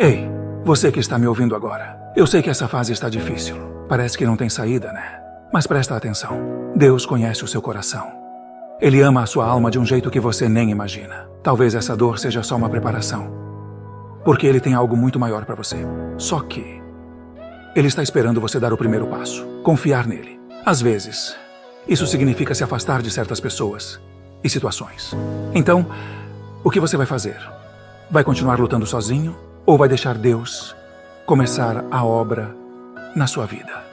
Ei, você que está me ouvindo agora. Eu sei que essa fase está difícil. Parece que não tem saída, né? Mas presta atenção. Deus conhece o seu coração. Ele ama a sua alma de um jeito que você nem imagina. Talvez essa dor seja só uma preparação. Porque Ele tem algo muito maior para você. Só que Ele está esperando você dar o primeiro passo. Confiar nele. Às vezes, isso significa se afastar de certas pessoas e situações. Então, o que você vai fazer? Vai continuar lutando sozinho ou vai deixar Deus começar a obra na sua vida?